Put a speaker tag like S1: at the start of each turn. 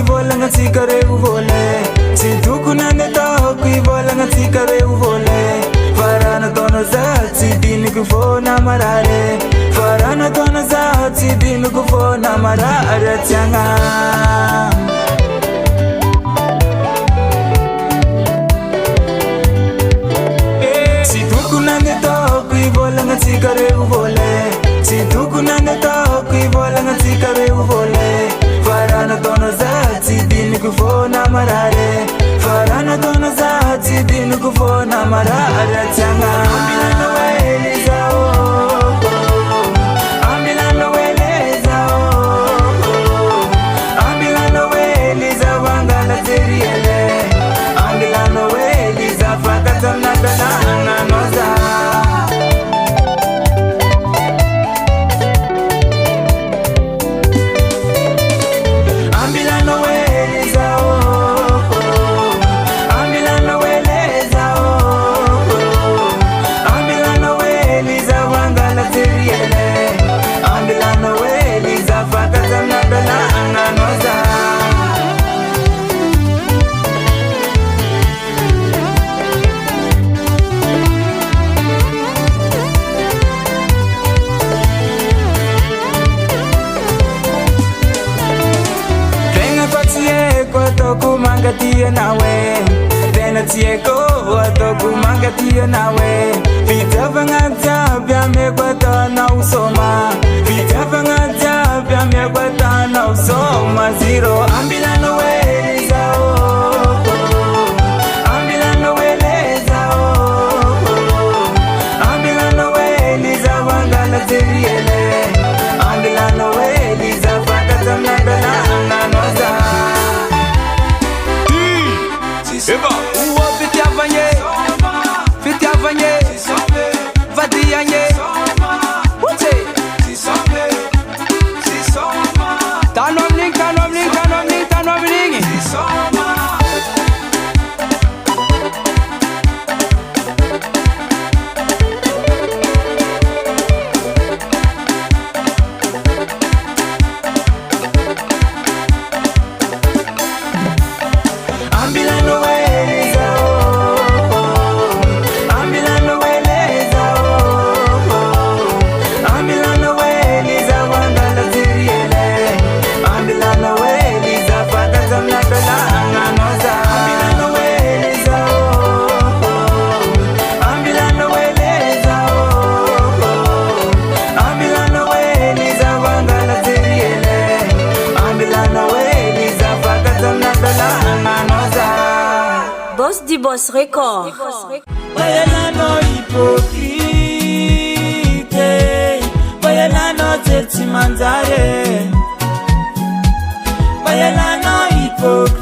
S1: vola ngatikare uvole Siduku naneta kui vola ngatikare uvole Farana tona zati dinu kufona marare Farana tona zati dinu kufona marare tianga Siduku naneta kui vola ngatikare uvole Siduku naneta kui vola ngatikare uvole Farana tona zati dinu kufona marare Farana tona zati dinu kufona marare tianga Ambilano weleza Ambilano weleza Ambilano weleza wangala teriele Ambilano weleza fakata mnadana noza Tia nawe tena tieko atoku mangatia nawe Vita vangata vya mekwata na usoma Vita vangata vya mekwata na usoma Zero ambilano weleza Ambilano weleza Ambilano weleza wangala teriele Ambilano weleza fakata mnadana noza
S2: Eva, uwa fiti avanye, vadi anye, ute, tanomling,
S3: Boss du Boss Record.
S1: Bayelano hypocrite Bayelano teti manzare Bayelano hypocrite